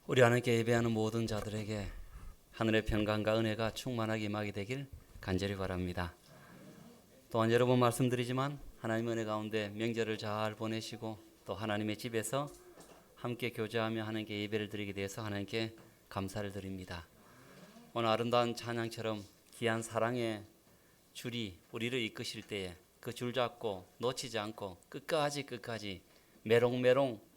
우리 하나님께 예배하는 모든 자들에게 하늘의 평강과 은혜가 충만하게 임하게 되길 간절히 바랍니다. 또한 여러 번 말씀드리지만 하나님의 은혜 가운데 명절을 잘 보내시고 또 하나님의 집에서 함께 교제하며 하나님께 예배를 드리게 돼서 하나님께 감사를 드립니다. 오늘 아름다운 찬양처럼 귀한 사랑의 줄이 우리를 이끄실 때에 그 줄 잡고 놓치지 않고 끝까지 메롱메롱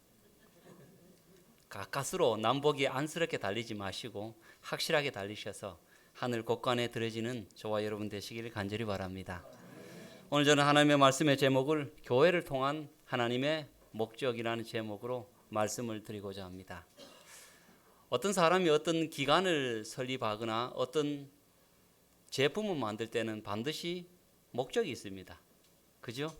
가까스로 남보기 안쓰럽게 달리지 마시고 확실하게 달리셔서 하늘 곳간에 들어지는 저와 여러분 되시기를 간절히 바랍니다. 오늘 저는 하나님의 말씀의 제목을 교회를 통한 하나님의 목적이라는 제목으로 말씀을 드리고자 합니다. 어떤 사람이 어떤 기관을 설립하거나 어떤 제품을 만들 때는 반드시 목적이 있습니다. 그죠?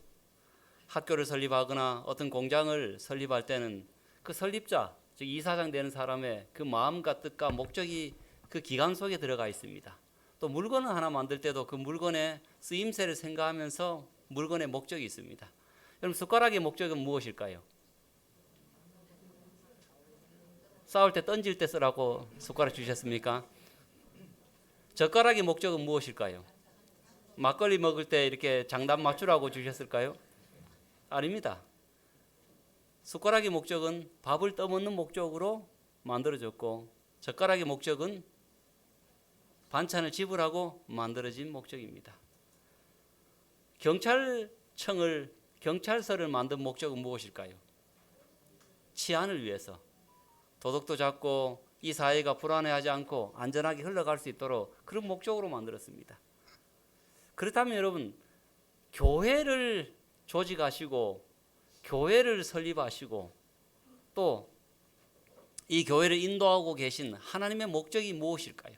학교를 설립하거나 어떤 공장을 설립할 때는 그 설립자, 즉 이사장 되는 사람의 그 마음과 뜻과 목적이 그 기관 속에 들어가 있습니다. 또 물건을 하나 만들 때도 그 물건의 쓰임새를 생각하면서 물건의 목적이 있습니다. 여러분, 숟가락의 목적은 무엇일까요? 싸울 때 던질 때 쓰라고 숟가락 주셨습니까? 젓가락의 목적은 무엇일까요? 막걸리 먹을 때 이렇게 장단 맞추라고 주셨을까요? 아닙니다. 숟가락의 목적은 밥을 떠먹는 목적으로 만들어졌고 젓가락의 목적은 반찬을 집으라고 만들어진 목적입니다. 경찰서를 만든 목적은 무엇일까요? 치안을 위해서, 도덕도 잡고 이 사회가 불안해하지 않고 안전하게 흘러갈 수 있도록 그런 목적으로 만들었습니다. 그렇다면 여러분, 교회를 조직하시고 교회를 설립하시고 또 이 교회를 인도하고 계신 하나님의 목적이 무엇일까요?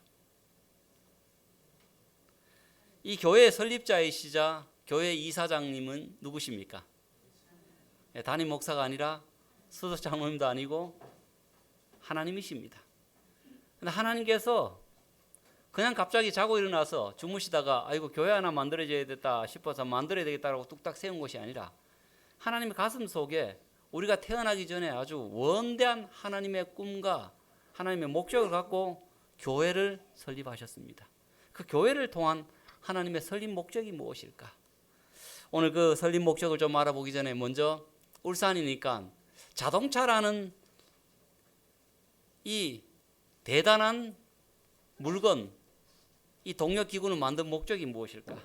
이 교회의 설립자이시자 교회 이사장님은 누구십니까? 담임 목사가 아니라 수도 장로님도 아니고 하나님이십니다. 근데 하나님께서 그냥 갑자기 자고 일어나서 주무시다가 아이고 교회 하나 만들어져야겠다 싶어서 만들어야 되겠다고 뚝딱 세운 것이 아니라 하나님의 가슴 속에 우리가 태어나기 전에 아주 원대한 하나님의 꿈과 하나님의 목적을 갖고 교회를 설립하셨습니다. 그 교회를 통한 하나님의 설립 목적이 무엇일까? 오늘 그 설립 목적을 좀 알아보기 전에 먼저 울산이니까 자동차라는 이 대단한 물건, 이 동력기구를 만든 목적이 무엇일까?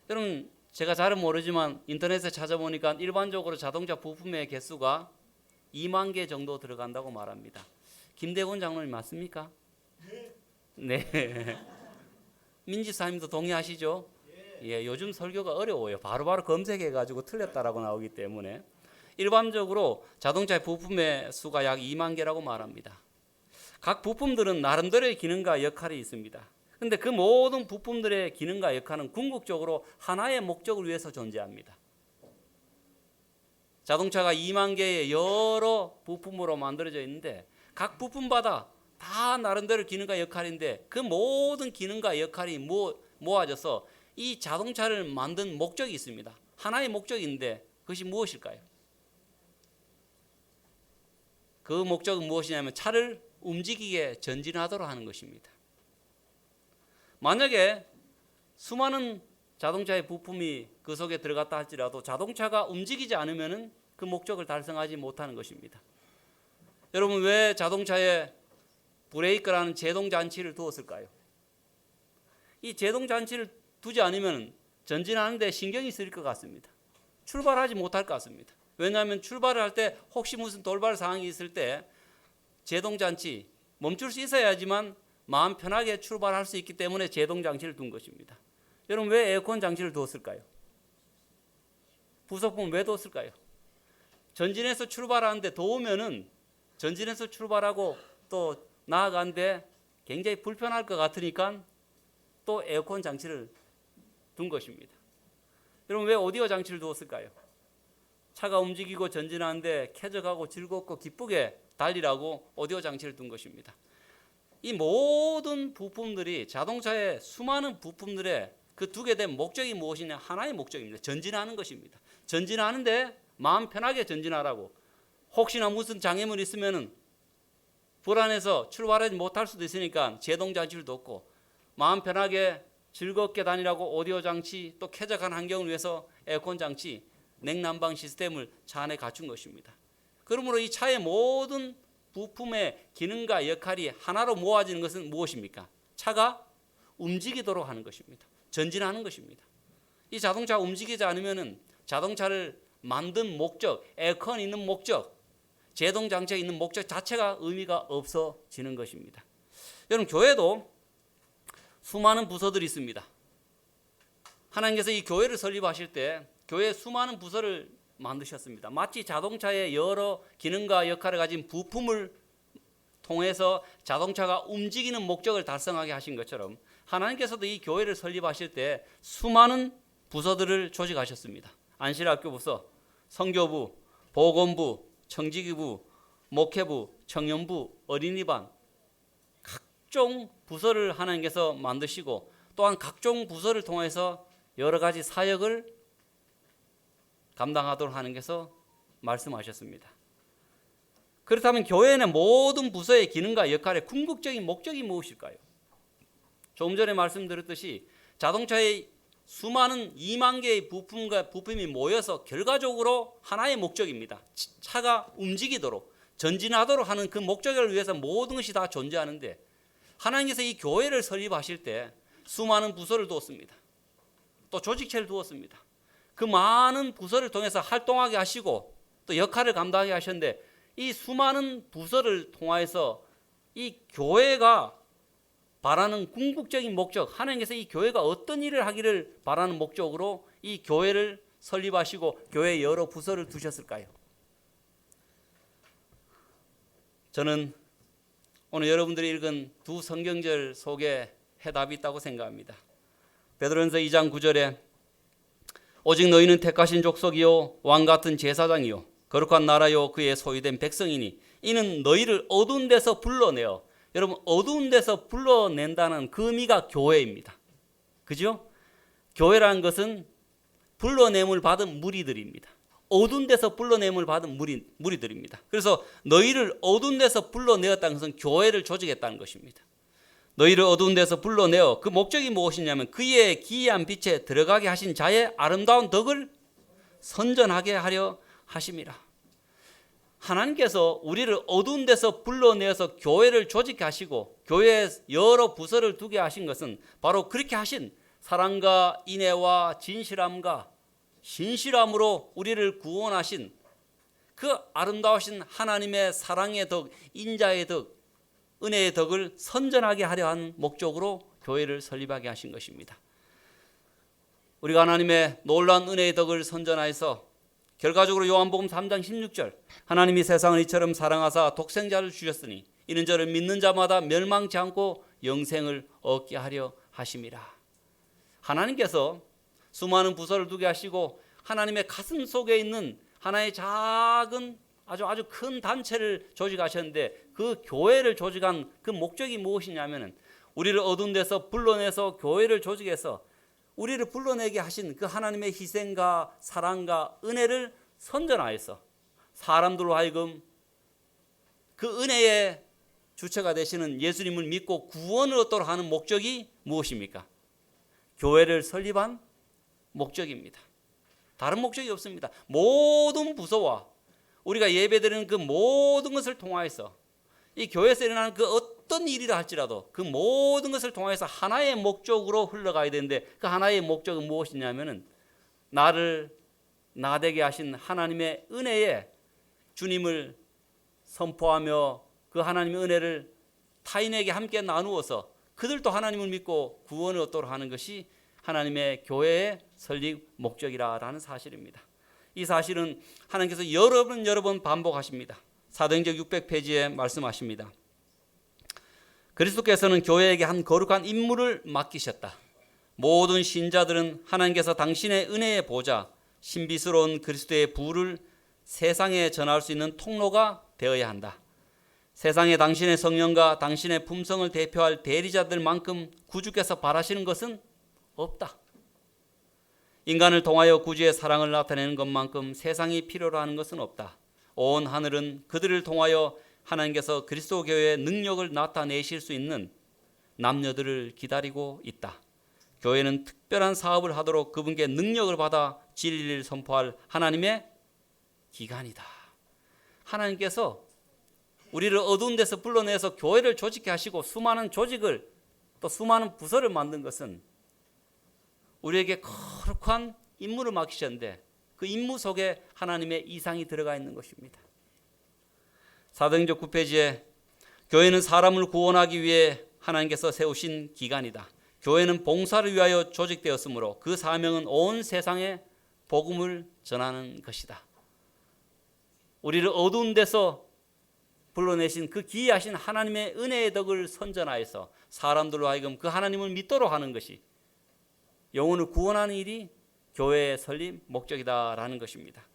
여러분, 제가 잘은 모르지만 인터넷에 찾아보니까 일반적으로 자동차 부품의 개수가 2만 개 정도 들어간다고 말합니다. 김대곤 장로님 맞습니까? 네. 민지사님도 동의하시죠? 예, 요즘 설교가 어려워요. 바로바로 검색해가지고 틀렸다라고 나오기 때문에 일반적으로 자동차 부품의 수가 약 2만 개라고 말합니다. 각 부품들은 나름대로의 기능과 역할이 있습니다. 그런데 그 모든 부품들의 기능과 역할은 궁극적으로 하나의 목적을 위해서 존재합니다. 자동차가 2만 개의 여러 부품으로 만들어져 있는데 각 부품마다 다 나름대로 기능과 역할인데 그 모든 기능과 역할이 모아져서 이 자동차를 만든 목적이 있습니다. 하나의 목적인데 그것이 무엇일까요? 그 목적은 무엇이냐면 차를 움직이게 전진하도록 하는 것입니다. 만약에 수많은 자동차의 부품이 그 속에 들어갔다 할지라도 자동차가 움직이지 않으면 그 목적을 달성하지 못하는 것입니다. 여러분, 왜 자동차에 브레이크라는 제동장치를 두었을까요? 이 제동장치를 두지 않으면 전진하는 데 신경이 쓰일 것 같습니다. 출발하지 못할 것 같습니다. 왜냐하면 출발을 할 때 혹시 무슨 돌발 상황이 있을 때 제동장치 멈출 수 있어야지만 마음 편하게 출발할 수 있기 때문에 제동장치를 둔 것입니다. 여러분, 왜 에어컨 장치를 두었을까요? 부속품 왜 두었을까요? 전진해서 출발하는데 더우면은 전진해서 출발하고 또 나아가는데 굉장히 불편할 것 같으니까 또 에어컨 장치를 둔 것입니다. 여러분, 왜 오디오 장치를 두었을까요? 차가 움직이고 전진하는데 쾌적하고 즐겁고 기쁘게 달리라고 오디오 장치를 둔 것입니다. 이 모든 부품들이 자동차의 수많은 부품들의 그 두게 된 목적이 무엇이냐? 하나의 목적입니다. 전진하는 것입니다. 전진하는데 마음 편하게 전진하라고. 혹시나 무슨 장애물이 있으면은 불안해서 출발하지 못할 수도 있으니까 제동장치를 뒀고, 마음 편하게 즐겁게 다니라고 오디오 장치, 또 쾌적한 환경을 위해서 에어컨 장치, 냉난방 시스템을 차 안에 갖춘 것입니다. 그러므로 이 차의 모든 부품의 기능과 역할이 하나로 모아지는 것은 무엇입니까? 차가 움직이도록 하는 것입니다. 전진하는 것입니다. 이 자동차가 움직이지 않으면 자동차를 만든 목적, 에어컨이 있는 목적, 제동장치가 있는 목적 자체가 의미가 없어지는 것입니다. 여러분, 교회도 수많은 부서들이 있습니다. 하나님께서 이 교회를 설립하실 때 교회에 수많은 부서를 만드셨습니다. 마치 자동차의 여러 기능과 역할을 가진 부품을 통해서 자동차가 움직이는 목적을 달성하게 하신 것처럼 하나님께서도 이 교회를 설립하실 때 수많은 부서들을 조직하셨습니다. 안실학교 부서, 선교부, 보건부, 청지기부, 목회부, 청년부, 어린이반, 각종 부서를 하나님께서 만드시고 또한 각종 부서를 통해서 여러 가지 사역을 감당하도록 하나님께서 말씀하셨습니다. 그렇다면 교회의 모든 부서의 기능과 역할의 궁극적인 목적이 무엇일까요? 조금 전에 말씀드렸듯이 자동차의 수많은 2만 개의 부품이 모여서 결과적으로 하나의 목적입니다. 차가 움직이도록 전진하도록 하는 그 목적을 위해서 모든 것이 다 존재하는데, 하나님께서 이 교회를 설립하실 때 수많은 부서를 두었습니다. 또 조직체를 두었습니다. 그 많은 부서를 통해서 활동하게 하시고 또 역할을 감당하게 하셨는데, 이 수많은 부서를 통해서 이 교회가 바라는 궁극적인 목적, 하나님께서 이 교회가 어떤 일을 하기를 바라는 목적으로 이 교회를 설립하시고 교회에 여러 부서를 두셨을까요? 저는 오늘 여러분들이 읽은 두 성경절 속에 해답이 있다고 생각합니다. 베드로전서 2장 9절에 오직 너희는 택하신 족속이요 왕같은 제사장이요 거룩한 나라요 그의 소유된 백성이니 이는 너희를 어두운 데서 불러내어, 여러분, 어두운 데서 불러낸다는 그 의미가 교회입니다. 그죠? 교회라는 것은 불러냄을 받은 무리들입니다. 어두운 데서 불러냄을 받은 무리들입니다. 그래서 너희를 어두운 데서 불러내었다는 것은 교회를 조직했다는 것입니다. 너희를 어두운 데서 불러내어, 그 목적이 무엇이냐면 그의 기이한 빛에 들어가게 하신 자의 아름다운 덕을 선전하게 하려 하심이라. 하나님께서 우리를 어두운 데서 불러내어서 교회를 조직하시고 교회에 여러 부서를 두게 하신 것은 바로 그렇게 하신 사랑과 인애와 진실함과 신실함으로 우리를 구원하신 그 아름다우신 하나님의 사랑의 덕, 인자의 덕, 은혜의 덕을 선전하게 하려 한 목적으로 교회를 설립하게 하신 것입니다. 우리가 하나님의 놀라운 은혜의 덕을 선전하여서 결과적으로 요한복음 3장 16절 하나님이 세상을 이처럼 사랑하사 독생자를 주셨으니 이는 저를 믿는 자마다 멸망치 않고 영생을 얻게 하려 하심이라. 하나님께서 수많은 부서를 두게 하시고 하나님의 가슴 속에 있는 하나의 작은 아주 큰 단체를 조직하셨는데, 그 교회를 조직한 그 목적이 무엇이냐면 우리를 어두운 데서 불러내서 교회를 조직해서 우리를 불러내게 하신 그 하나님의 희생과 사랑과 은혜를 선전하여서 사람들로 하여금 그 은혜의 주체가 되시는 예수님을 믿고 구원을 얻도록 하는 목적이 무엇입니까? 교회를 설립한 목적입니다. 다른 목적이 없습니다. 모든 부서와 우리가 예배드리는 그 모든 것을 통하여서 이 교회에서 일어나는 그 어떤 일이라 할지라도 그 모든 것을 통해서 하나의 목적으로 흘러가야 되는데, 그 하나의 목적은 무엇이냐면은 나를 나되게 하신 하나님의 은혜에 주님을 선포하며 그 하나님의 은혜를 타인에게 함께 나누어서 그들도 하나님을 믿고 구원을 얻도록 하는 것이 하나님의 교회의 설립 목적이라는 사실입니다. 이 사실은 하나님께서 여러 번 반복하십니다. 사도행전 600페이지에 말씀하십니다. 그리스도께서는 교회에게 한 거룩한 임무를 맡기셨다. 모든 신자들은 하나님께서 당신의 은혜의 보좌, 신비스러운 그리스도의 부를 세상에 전할 수 있는 통로가 되어야 한다. 세상에 당신의 성령과 당신의 품성을 대표할 대리자들만큼 구주께서 바라시는 것은 없다. 인간을 통하여 구주의 사랑을 나타내는 것만큼 세상이 필요로 하는 것은 없다. 온 하늘은 그들을 통하여 하나님께서 그리스도 교회의 능력을 나타내실 수 있는 남녀들을 기다리고 있다. 교회는 특별한 사업을 하도록 그분께 능력을 받아 진리를 선포할 하나님의 기관이다. 하나님께서 우리를 어두운 데서 불러내서 교회를 조직해 하시고 수많은 조직을 또 수많은 부서를 만든 것은 우리에게 거룩한 임무를 맡기셨는데 그 임무 속에 하나님의 이상이 들어가 있는 것입니다. 사도행전 9페이지에 교회는 사람을 구원하기 위해 하나님께서 세우신 기관이다. 교회는 봉사를 위하여 조직되었으므로 그 사명은 온 세상에 복음을 전하는 것이다. 우리를 어두운 데서 불러내신 그 기이하신 하나님의 은혜의 덕을 선전하여서 사람들로 하여금 그 하나님을 믿도록 하는 것이 영혼을 구원하는 일이 교회의 설립 목적이다라는 것입니다.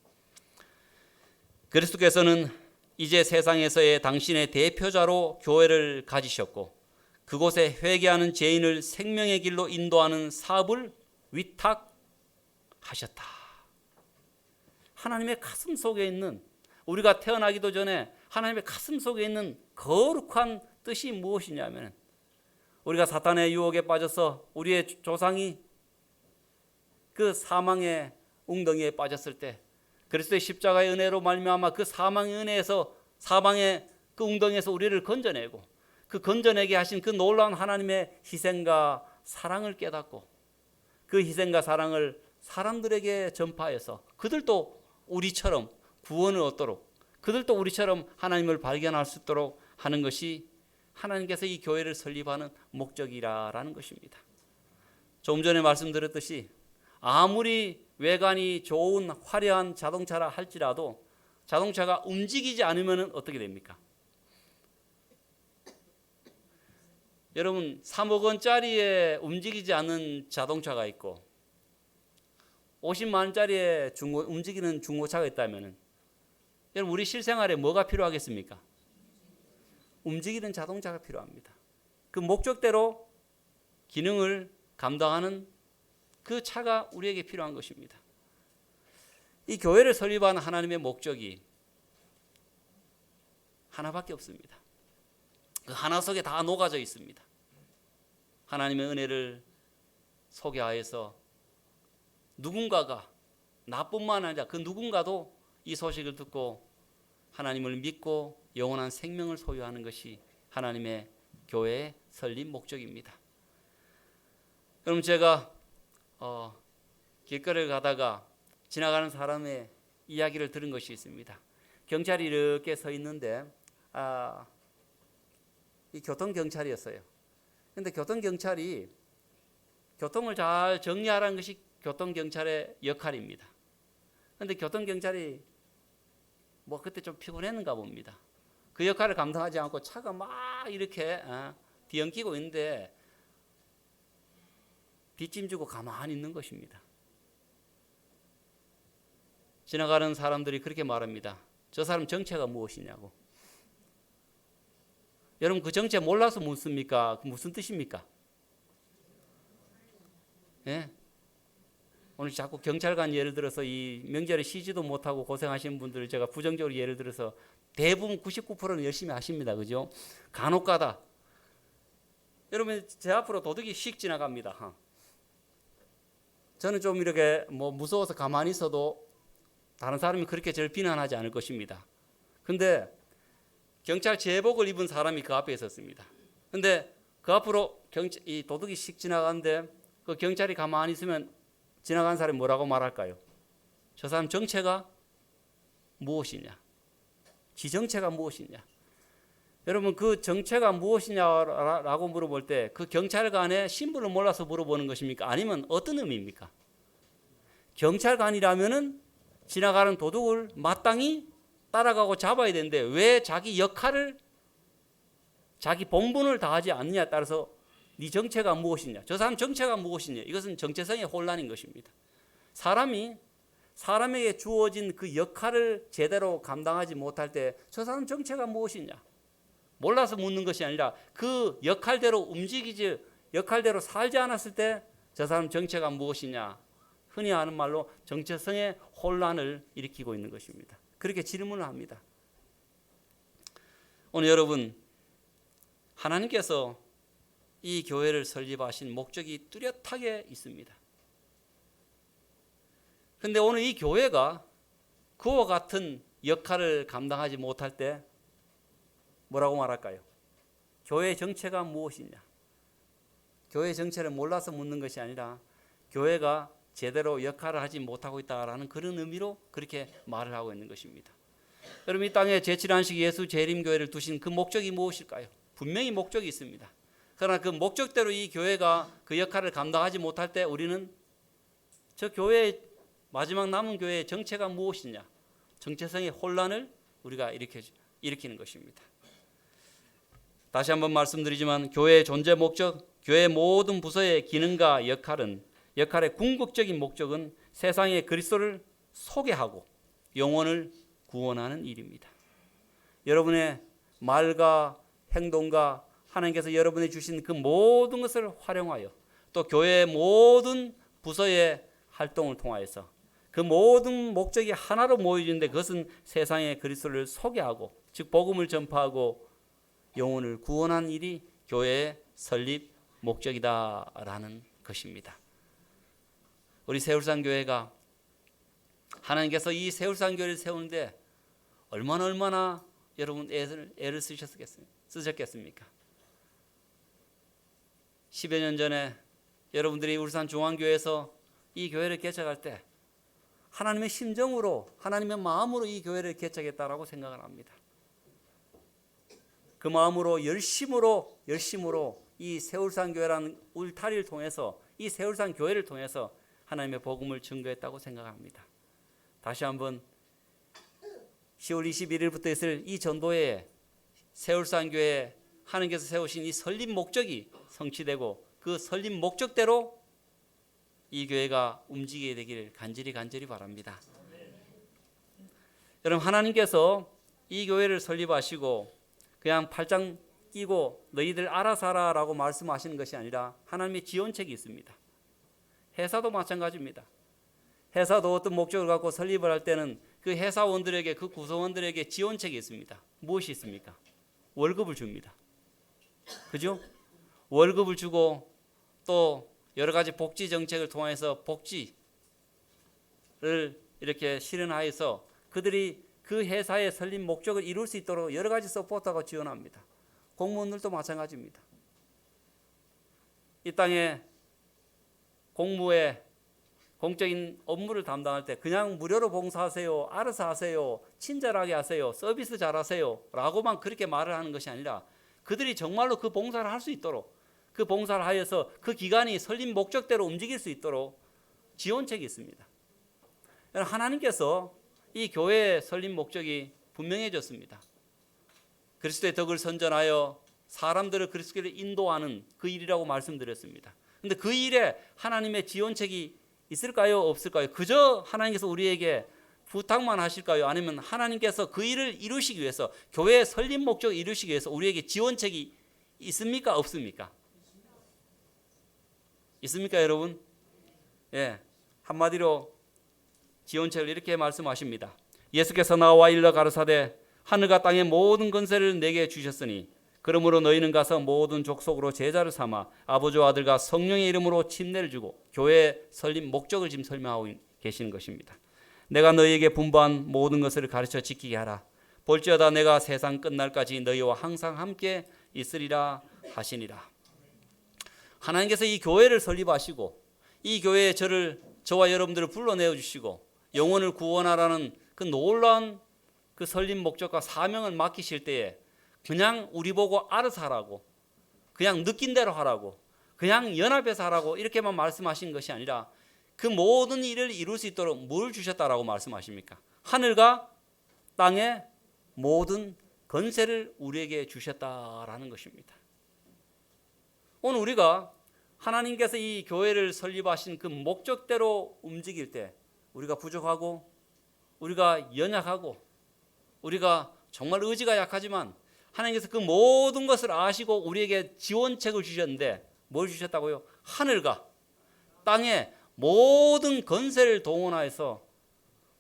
그리스도께서는 이제 세상에서의 당신의 대표자로 교회를 가지셨고 그곳에 회개하는 죄인을 생명의 길로 인도하는 사업을 위탁하셨다. 하나님의 가슴 속에 있는, 우리가 태어나기도 전에 하나님의 가슴 속에 있는 거룩한 뜻이 무엇이냐면, 우리가 사탄의 유혹에 빠져서 우리의 조상이 그 사망의 웅덩이에 빠졌을 때 그리스도의 십자가의 은혜로 말미암아 그 사망의 은혜에서, 사망의 그 웅덩이에서 우리를 건져내고 그 건져내게 하신 그 놀라운 하나님의 희생과 사랑을 깨닫고 그 희생과 사랑을 사람들에게 전파해서 그들도 우리처럼 구원을 얻도록, 그들도 우리처럼 하나님을 발견할 수 있도록 하는 것이 하나님께서 이 교회를 설립하는 목적이라는 것입니다. 조금 전에 말씀드렸듯이 아무리 외관이 좋은 화려한 자동차라 할지라도 자동차가 움직이지 않으면 어떻게 됩니까? 여러분, 3억 원짜리에 움직이지 않는 자동차가 있고 50만 원짜리에 움직이는 중고차가 있다면 여러분, 우리 실생활에 뭐가 필요하겠습니까? 움직이는 자동차가 필요합니다. 그 목적대로 기능을 감당하는 그 차가 우리에게 필요한 것입니다. 이 교회를 설립한 하나님의 목적이 하나밖에 없습니다. 그 하나 속에 다 녹아져 있습니다. 하나님의 은혜를 소개하여서 누군가가, 나뿐만 아니라 그 누군가도 이 소식을 듣고 하나님을 믿고 영원한 생명을 소유하는 것이 하나님의 교회의 설립 목적입니다. 그럼 제가 길거리를 가다가 지나가는 사람의 이야기를 들은 것이 있습니다. 경찰이 이렇게 서 있는데 이 교통경찰이었어요. 그런데 교통경찰이 교통을 잘 정리하라는 것이 교통경찰의 역할입니다. 그런데 교통경찰이 그때 좀 피곤했는가 봅니다. 그 역할을 감당하지 않고 차가 막 이렇게 뒤엉키고 있는데 뒷짐지고 가만히 있는 것입니다. 지나가는 사람들이 그렇게 말합니다. 저 사람 정체가 무엇이냐고. 여러분, 그 정체 몰라서 묻습니까? 그 무슨 뜻입니까? 예? 오늘 자꾸 경찰관 예를 들어서 이 명절에 쉬지도 못하고 고생하시는 분들을 제가 부정적으로 예를 들어서 대부분 99%는 열심히 하십니다. 그죠? 간혹가다 여러분, 제 앞으로 도둑이 휙 지나갑니다. 저는 좀 이렇게 무서워서 가만히 있어도 다른 사람이 그렇게 저를 비난하지 않을 것입니다. 근데 경찰 제복을 입은 사람이 그 앞에 있었습니다. 근데 그 앞으로 이 도둑이 씩 지나가는데 그 경찰이 가만히 있으면 지나간 사람이 뭐라고 말할까요? 저 사람 정체가 무엇이냐? 지 정체가 무엇이냐? 여러분, 그 정체가 무엇이냐라고 물어볼 때 그 경찰관의 신분을 몰라서 물어보는 것입니까? 아니면 어떤 의미입니까? 경찰관이라면은 지나가는 도둑을 마땅히 따라가고 잡아야 되는데 왜 자기 역할을, 자기 본분을 다하지 않느냐에 따라서 네 정체가 무엇이냐, 저 사람 정체가 무엇이냐, 이것은 정체성의 혼란인 것입니다. 사람에게 주어진 그 역할을 제대로 감당하지 못할 때 저 사람 정체가 무엇이냐, 몰라서 묻는 것이 아니라 그 역할대로 움직이지, 역할대로 살지 않았을 때 저 사람 정체가 무엇이냐, 흔히 하는 말로 정체성의 혼란을 일으키고 있는 것입니다. 그렇게 질문을 합니다. 오늘 여러분, 하나님께서 이 교회를 설립하신 목적이 뚜렷하게 있습니다. 그런데 오늘 이 교회가 그와 같은 역할을 감당하지 못할 때 뭐라고 말할까요? 교회의 정체가 무엇이냐? 교회의 정체를 몰라서 묻는 것이 아니라 교회가 제대로 역할을 하지 못하고 있다라는 그런 의미로 그렇게 말을 하고 있는 것입니다. 여러분, 이 땅에 제7안식 예수 재림교회를 두신 그 목적이 무엇일까요? 분명히 목적이 있습니다. 그러나 그 목적대로 이 교회가 그 역할을 감당하지 못할 때 우리는 저 교회의 마지막 남은 교회의 정체가 무엇이냐? 정체성의 혼란을 우리가 일으키는 것입니다. 다시 한번 말씀드리지만 교회의 존재 목적, 교회의 모든 부서의 기능과 역할의 궁극적인 목적은 세상에 그리스도를 소개하고 영혼을 구원하는 일입니다. 여러분의 말과 행동과 하나님께서 여러분에 주신 그 모든 것을 활용하여 또 교회의 모든 부서의 활동을 통하여서 그 모든 목적이 하나로 모여지는데 그것은 세상에 그리스도를 소개하고 즉 복음을 전파하고 영혼을 구원하는 일이 교회의 설립 목적이다라는 것입니다. 우리 세울산교회가 하나님께서 이 세울산교회를 세우는데 얼마나 여러분 애를 쓰셨겠습니까? 10여 년 전에 여러분들이 울산 중앙교회에서 이 교회를 개척할 때 하나님의 심정으로 하나님의 마음으로 이 교회를 개척했다라고 생각을 합니다. 그 마음으로 열심으로 이 세울산교회라는 울타리를 통해서 이 세울산교회를 통해서 하나님의 복음을 증거했다고 생각합니다. 다시 한번 10월 21일부터 있을 이 전도회에 세울산교회 하나님께서 세우신 이 설립 목적이 성취되고 그 설립 목적대로 이 교회가 움직이게 되기를 간절히 바랍니다. 여러분, 하나님께서 이 교회를 설립하시고 그냥 팔짱 끼고 너희들 알아서 하라라고 말씀하시는 것이 아니라 하나님의 지원책이 있습니다. 회사도 마찬가지입니다. 회사도 어떤 목적을 갖고 설립을 할 때는 그 회사원들에게 그 구성원들에게 지원책이 있습니다. 무엇이 있습니까? 월급을 줍니다. 그죠? 월급을 주고 또 여러 가지 복지 정책을 통해서 복지를 이렇게 실현하여서 그들이 그 회사의 설립 목적을 이룰 수 있도록 여러 가지 서포트하고 지원합니다. 공무원들도 마찬가지입니다. 이 땅에 공무에 공적인 업무를 담당할 때 그냥 무료로 봉사하세요, 알아서 하세요, 친절하게 하세요, 서비스 잘하세요 라고만 그렇게 말을 하는 것이 아니라 그들이 정말로 그 봉사를 할 수 있도록 그 봉사를 하여서 그 기관이 설립 목적대로 움직일 수 있도록 지원책이 있습니다. 하나님께서 이 교회의 설립 목적이 분명해졌습니다. 그리스도의 덕을 선전하여 사람들을 그리스도를 인도하는 그 일이라고 말씀드렸습니다. 그런데 그 일에 하나님의 지원책이 있을까요? 없을까요? 그저 하나님께서 우리에게 부탁만 하실까요? 아니면 하나님께서 그 일을 이루시기 위해서 교회의 설립 목적을 이루시기 위해서 우리에게 지원책이 있습니까? 없습니까? 있습니까, 여러분? 예, 한마디로 지원책을 이렇게 말씀하십니다. 예수께서 나와 일러 가르사대 하늘과 땅의 모든 권세를 내게 주셨으니 그러므로 너희는 가서 모든 족속으로 제자를 삼아 아버지와 아들과 성령의 이름으로 침례를 주고 교회의 설립 목적을 지금 설명하고 계시는 것입니다. 내가 너희에게 분부한 모든 것을 가르쳐 지키게 하라. 볼지어다 내가 세상 끝날까지 너희와 항상 함께 있으리라 하시니라. 하나님께서 이 교회를 설립하시고 이 교회에 저와 여러분들을 불러내어 주시고 영혼을 구원하라는 그 놀라운 그 설립 목적과 사명을 맡기실 때에 그냥 우리 보고 알아서 하라고, 그냥 느낀 대로 하라고, 그냥 연합해서 하라고 이렇게만 말씀하신 것이 아니라 그 모든 일을 이룰 수 있도록 뭘 주셨다라고 말씀하십니까? 하늘과 땅의 모든 권세를 우리에게 주셨다라는 것입니다. 오늘 우리가 하나님께서 이 교회를 설립하신 그 목적대로 움직일 때 우리가 부족하고 우리가 연약하고 우리가 정말 의지가 약하지만 하나님께서 그 모든 것을 아시고 우리에게 지원책을 주셨는데 뭘 주셨다고요? 하늘과 땅의 모든 권세를 동원하여서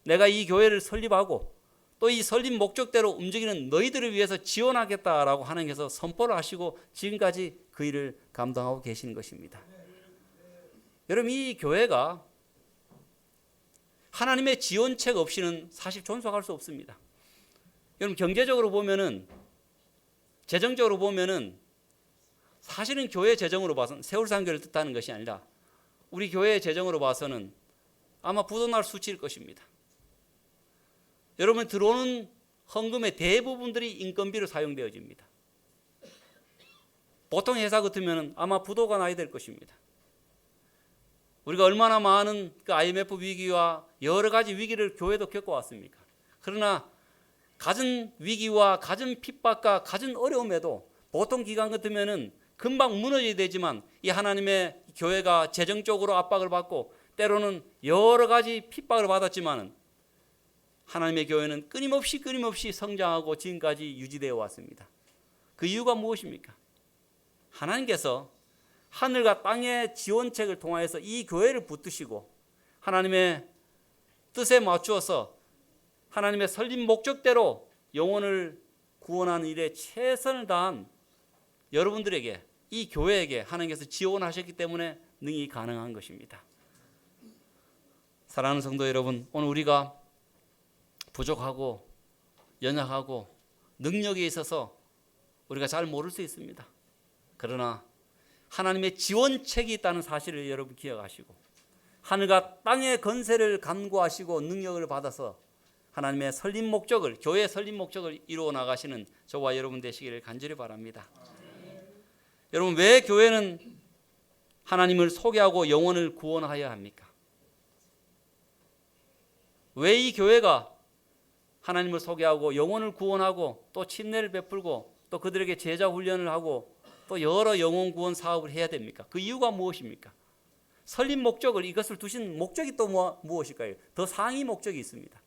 내가 이 교회를 설립하고 또 이 설립 목적대로 움직이는 너희들을 위해서 지원하겠다라고 하나님께서 선포를 하시고 지금까지 그 일을 감당하고 계시는 것입니다. 여러분, 이 교회가 하나님의 지원책 없이는 사실 존속할 수 없습니다. 여러분, 경제적으로 보면은, 재정적으로 보면은 사실은 교회 재정으로 봐서는 세월상교를 뜻하는 것이 아니라 우리 교회의 재정으로 봐서는 아마 부도날 수치일 것입니다. 여러분, 들어오는 헌금의 대부분들이 인건비로 사용되어집니다. 보통 회사 같으면 아마 부도가 나야 될 것입니다. 우리가 얼마나 많은 그 IMF 위기와 여러 가지 위기를 교회도 겪어왔습니까? 그러나 갖은 위기와 갖은 핍박과 갖은 어려움에도 보통 기간 같으면은 금방 무너져야 되지만 이 하나님의 교회가 재정적으로 압박을 받고 때로는 여러 가지 핍박을 받았지만은 하나님의 교회는 끊임없이 성장하고 지금까지 유지되어 왔습니다. 그 이유가 무엇입니까? 하나님께서 하늘과 땅의 지원책을 통하여서 이 교회를 붙드시고 하나님의 뜻에 맞추어서 하나님의 설립 목적대로 영혼을 구원하는 일에 최선을 다한 여러분들에게, 이 교회에게 하나님께서 지원하셨기 때문에 능히 가능한 것입니다. 사랑하는 성도 여러분, 오늘 우리가 부족하고 연약하고 능력에 있어서 우리가 잘 모를 수 있습니다. 그러나 하나님의 지원책이 있다는 사실을 여러분 기억하시고 하늘과 땅의 건세를 간구하시고 능력을 받아서 하나님의 설립 목적을, 교회의 설립 목적을 이루어 나가시는 저와 여러분 되시기를 간절히 바랍니다. 여러분, 왜 교회는 하나님을 소개하고 영혼을 구원하여야 합니까? 왜 이 교회가 하나님을 소개하고 영혼을 구원하고 또 침례를 베풀고 또 그들에게 제자 훈련을 하고 또 여러 영혼 구원 사업을 해야 됩니까? 그 이유가 무엇입니까? 설립 목적을, 이것을 두신 목적이 또 무엇일까요? 더 상위 목적이 있습니다.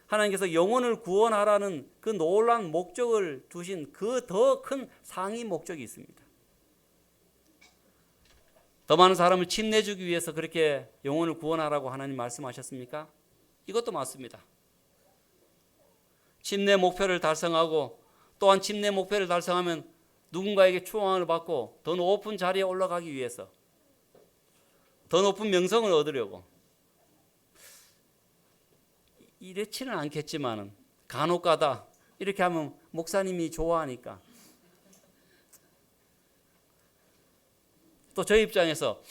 하나님께서 영혼을 구원하라는 그 놀라운 목적을 두신 그 더 큰 상위 목적이 있습니다. 더 많은 사람을 침례주기 위해서 그렇게 영혼을 구원하라고 하나님 말씀하셨습니까? 이것도 맞습니다. 침례 목표를 달성하고 또한 침례 목표를 달성하면 누군가에게 추앙을 받고 더 높은 자리에 올라가기 위해서 더 높은 명성을 얻으려고, 이렇지는 않겠지만은 간혹가다 이렇게 하면 목사님이 좋아하니까 또 저희 입장에서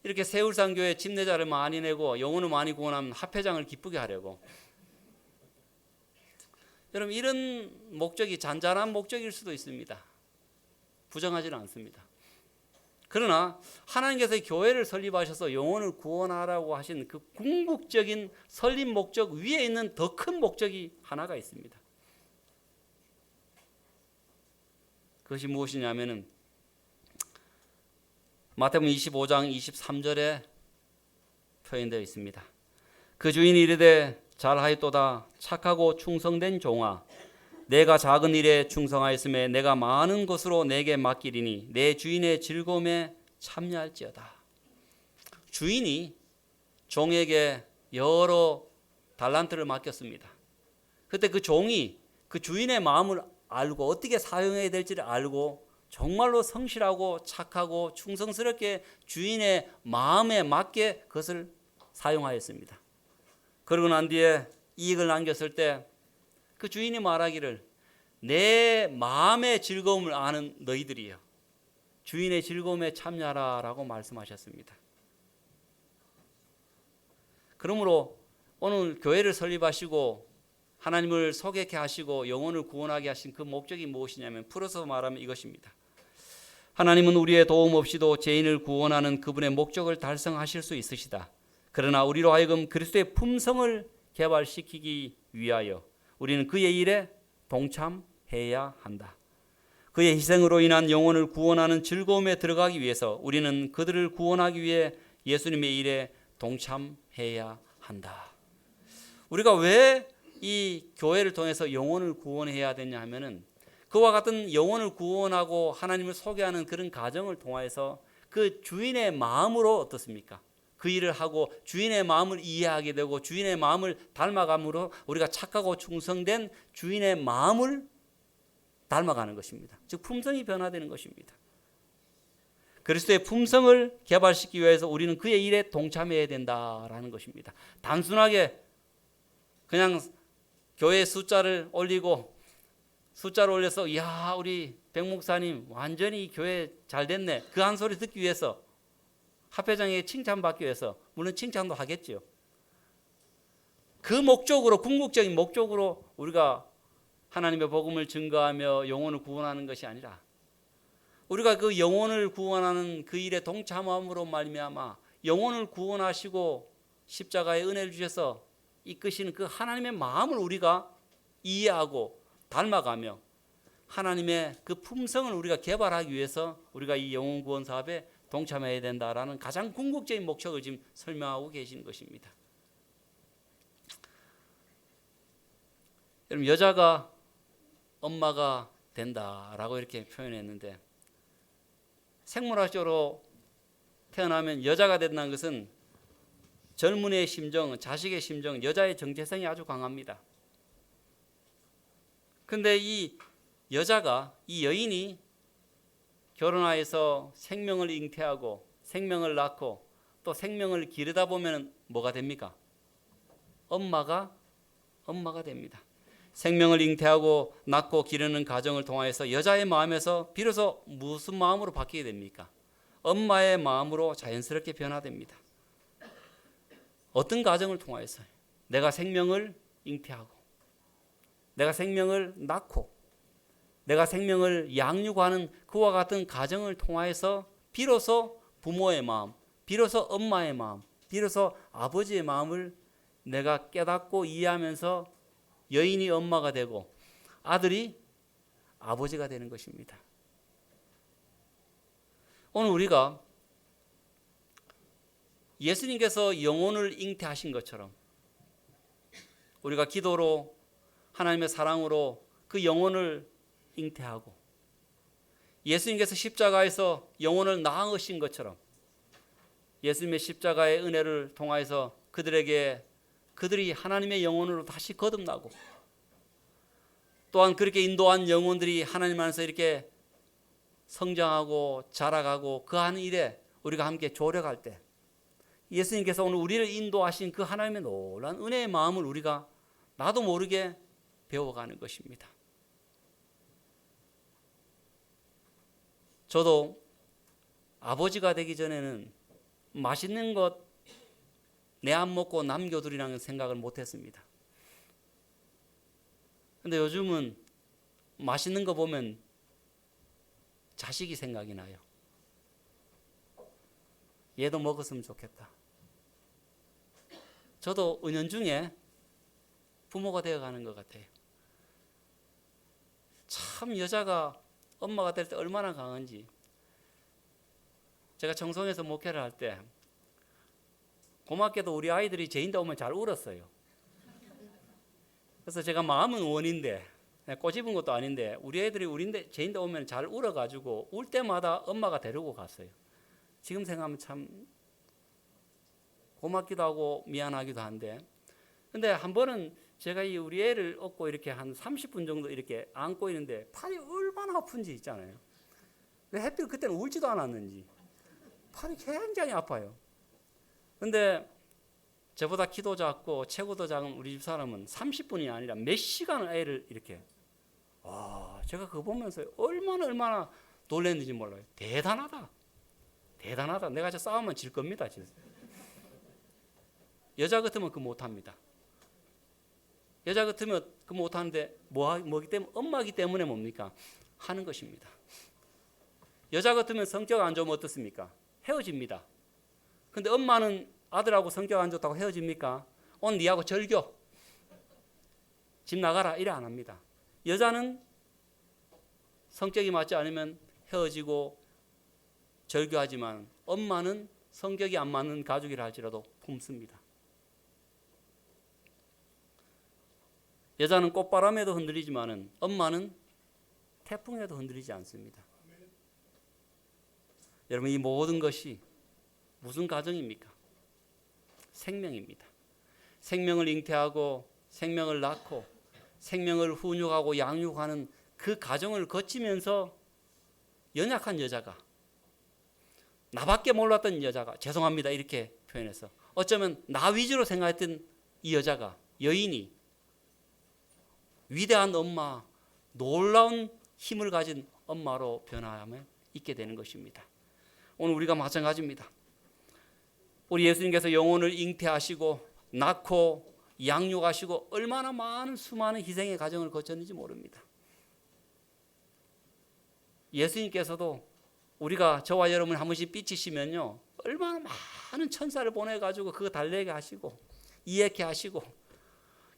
이렇게 세울산교회 침례자를 많이 내고 영혼을 많이 구원하면 합회장을 기쁘게 하려고, 여러분, 이런 목적이 잔잔한 목적일 수도 있습니다. 부정하지는 않습니다. 그러나 하나님께서 교회를 설립하셔서 영혼을 구원하라고 하신 그 궁극적인 설립 목적 위에 있는 더 큰 목적이 하나가 있습니다. 그것이 무엇이냐면은 마태복음 25장 23절에 표현되어 있습니다. 그 주인이 이르되 잘하였도다 착하고 충성된 종아, 내가 작은 일에 충성하였음에 내가 많은 것으로 내게 맡기리니 내 주인의 즐거움에 참여할지어다. 주인이 종에게 여러 달란트를 맡겼습니다. 그때 그 종이 그 주인의 마음을 알고 어떻게 사용해야 될지를 알고 정말로 성실하고 착하고 충성스럽게 주인의 마음에 맞게 그것을 사용하였습니다. 그러고 난 뒤에 이익을 남겼을 때 그 주인이 말하기를 내 마음의 즐거움을 아는 너희들이여 주인의 즐거움에 참여하라 라고 말씀하셨습니다. 그러므로 오늘 교회를 설립하시고 하나님을 소개케 하시고 영혼을 구원하게 하신 그 목적이 무엇이냐면, 풀어서 말하면 이것입니다. 하나님은 우리의 도움 없이도 죄인을 구원하는 그분의 목적을 달성하실 수 있으시다. 그러나 우리로 하여금 그리스도의 품성을 개발시키기 위하여 우리는 그의 일에 동참해야 한다. 그의 희생으로 인한 영혼을 구원하는 즐거움에 들어가기 위해서 우리는 그들을 구원하기 위해 예수님의 일에 동참해야 한다. 우리가 왜 이 교회를 통해서 영혼을 구원해야 되냐 하면은 그와 같은 영혼을 구원하고 하나님을 소개하는 그런 과정을 통해서 그 주인의 마음으로 어떻습니까? 그 일을 하고 주인의 마음을 이해하게 되고 주인의 마음을 닮아감으로 우리가 착하고 충성된 주인의 마음을 닮아가는 것입니다. 즉 품성이 변화되는 것입니다. 그리스도의 품성을 개발시키기 위해서 우리는 그의 일에 동참해야 된다라는 것입니다. 단순하게 그냥 교회 숫자를 올리고 숫자를 올려서 야 우리 백 목사님 완전히 교회 잘 됐네 그 한 소리 듣기 위해서 합회장에게 칭찬받기 위해서 물론 칭찬도 하겠죠. 그 목적으로 궁극적인 목적으로 우리가 하나님의 복음을 증거하며 영혼을 구원하는 것이 아니라 우리가 그 영혼을 구원하는 그 일에 동참함으로 말미암아 영혼을 구원하시고 십자가의 은혜를 주셔서 이끄시는 그 하나님의 마음을 우리가 이해하고 닮아가며 하나님의 그 품성을 우리가 개발하기 위해서 우리가 이 영혼 구원 사업에 동참해야 된다라는 가장 궁극적인 목적을 지금 설명하고 계시는 것입니다. 여러분 여자가 엄마가 된다라고 이렇게 표현했는데 생물학적으로 태어나면 여자가 된다는 것은 젊은이의 심정, 자식의 심정, 여자의 정체성이 아주 강합니다. 그런데 이 여자가, 이 여인이 결혼하여서 생명을 잉태하고 생명을 낳고 또 생명을 기르다 보면 뭐가 됩니까? 엄마가 됩니다. 생명을 잉태하고 낳고 기르는 과정을 통해서 여자의 마음에서 비로소 무슨 마음으로 바뀌게 됩니까? 엄마의 마음으로 자연스럽게 변화됩니다. 어떤 과정을 통해서 내가 생명을 잉태하고 내가 생명을 낳고 내가 생명을 양육하는 그와 같은 과정을 통해서 비로소 부모의 마음, 비로소 엄마의 마음, 비로소 아버지의 마음을 내가 깨닫고 이해하면서 여인이 엄마가 되고 아들이 아버지가 되는 것입니다. 오늘 우리가 예수님께서 영혼을 잉태하신 것처럼 우리가 기도로 하나님의 사랑으로 그 영혼을 잉태하고 예수님께서 십자가에서 영혼을 낳으신 것처럼 예수님의 십자가의 은혜를 통하여서 그들이 하나님의 영혼으로 다시 거듭나고 또한 그렇게 인도한 영혼들이 하나님 안에서 이렇게 성장하고 자라가고 그 하는 일에 우리가 함께 조력할 때 예수님께서 오늘 우리를 인도하신 그 하나님의 놀라운 은혜의 마음을 우리가 나도 모르게 배워가는 것입니다. 저도 아버지가 되기 전에는 맛있는 것 내 안 먹고 남겨두리라는 생각을 못했습니다. 근데 요즘은 맛있는 거 보면 자식이 생각이 나요. 얘도 먹었으면 좋겠다. 저도 은연중에 부모가 되어가는 것 같아요. 참 여자가 엄마가 될 때 얼마나 강한지. 제가 청송에서 목회를 할 때 고맙게도 우리 아이들이 제인데 오면 잘 울었어요. 그래서 제가 마음은 원인데 꼬집은 것도 아닌데 우리 애들이 우리 제인데 오면 잘 울어가지고 울 때마다 엄마가 데리고 갔어요. 지금 생각하면 참 고맙기도 하고 미안하기도 한데 근데 한 번은 제가 이 우리 애를 업고 이렇게 한 30분 정도 이렇게 안고 있는데 팔이 얼마나 아픈지 있잖아요. 왜 하필 그때는 울지도 않았는지 팔이 굉장히 아파요. 근데 저보다 키도 작고 체구도 작은 우리 집 사람은 30분이 아니라 몇 시간을 애를 이렇게 제가 그거 보면서 얼마나 놀랐는지 몰라요. 대단하다. 내가 저 싸우면 질 겁니다. 진짜. 여자 같으면 그거 못합니다. 여자 같으면 그거 못하는데 뭐기 때문에 엄마기 때문에 뭡니까? 하는 것입니다. 여자 같으면 성격 안 좋으면 어떻습니까? 헤어집니다. 근데 엄마는 아들하고 성격 안 좋다고 헤어집니까? 오늘 니하고 절교. 집 나가라 이래 안 합니다. 여자는 성격이 맞지 않으면 헤어지고 절교하지만 엄마는 성격이 안 맞는 가족이라 할지라도 품습니다. 여자는 꽃바람에도 흔들리지만 엄마는 태풍에도 흔들리지 않습니다. 여러분 이 모든 것이 무슨 가정입니까? 생명입니다. 생명을 잉태하고 생명을 낳고 생명을 훈육하고 양육하는 그 과정을 거치면서 연약한 여자가, 나밖에 몰랐던 여자가, 죄송합니다 이렇게 표현해서 어쩌면 나 위주로 생각했던 이 여자가, 여인이 위대한 엄마, 놀라운 힘을 가진 엄마로 변화함에 있게 되는 것입니다. 오늘 우리가 마찬가지입니다. 우리 예수님께서 영혼을 잉태하시고 낳고 양육하시고 얼마나 많은 수많은 희생의 과정을 거쳤는지 모릅니다. 예수님께서도 우리가 저와 여러분 한 번씩 삐치시면요, 얼마나 많은 천사를 보내가지고 그거 달래게 하시고 이해케 하시고,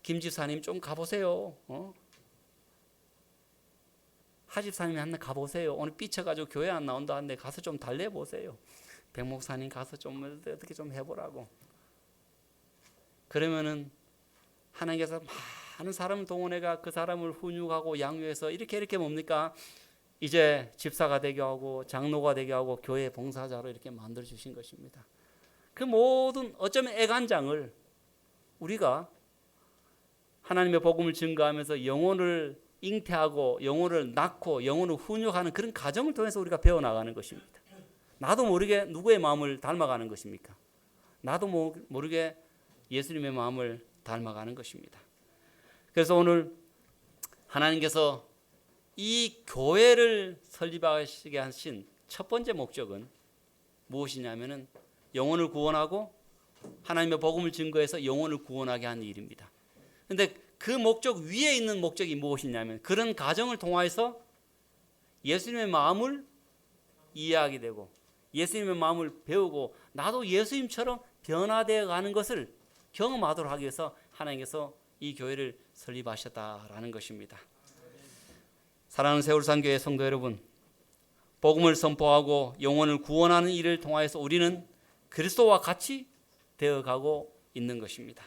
김 집사님 좀 가보세요. 하 집사님이 한번 가보세요. 오늘 삐쳐가지고 교회 안 나온다는데 가서 좀 달래보세요. 백 목사님 가서 좀 어떻게 좀 해보라고. 그러면은 하나님께서 많은 사람을 동원해가 그 사람을 훈육하고 양육해서 이렇게 뭡니까? 이제 집사가 되게 하고 장로가 되게 하고 교회 봉사자로 이렇게 만들어 주신 것입니다. 그 모든 어쩌면 애간장을 우리가 하나님의 복음을 증거하면서 영혼을 잉태하고 영혼을 낳고 영혼을 훈육하는 그런 과정을 통해서 우리가 배워나가는 것입니다. 나도 모르게 누구의 마음을 닮아가는 것입니까? 나도 모르게 예수님의 마음을 닮아가는 것입니다. 그래서 오늘 하나님께서 이 교회를 설립하시게 하신 첫 번째 목적은 무엇이냐면은 영혼을 구원하고 하나님의 복음을 증거해서 영혼을 구원하게 하는 일입니다. 그런데 그 목적 위에 있는 목적이 무엇이냐면 그런 과정을 통해서 예수님의 마음을 이해하게 되고 예수님의 마음을 배우고 나도 예수님처럼 변화되어 가는 것을 경험하도록 하기 위해서 하나님께서 이 교회를 설립하셨다라는 것입니다. 사랑하는 세월산교회 성도 여러분, 복음을 선포하고 영혼을 구원하는 일을 통하여서 우리는 그리스도와 같이 되어가고 있는 것입니다.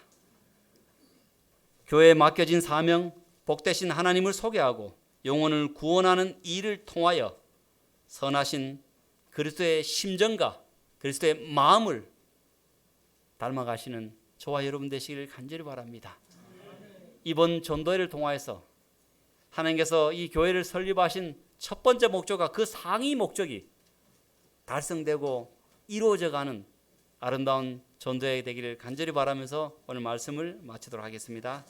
교회에 맡겨진 사명, 복되신 하나님을 소개하고 영혼을 구원하는 일을 통하여 선하신 그리스도의 심정과 그리스도의 마음을 닮아가시는 저와 여러분 되시기를 간절히 바랍니다. 이번 전도회를 통하여서 하나님께서 이 교회를 설립하신 첫 번째 목적과 그 상위 목적이 달성되고 이루어져가는 아름다운 전도회 되기를 간절히 바라면서 오늘 말씀을 마치도록 하겠습니다.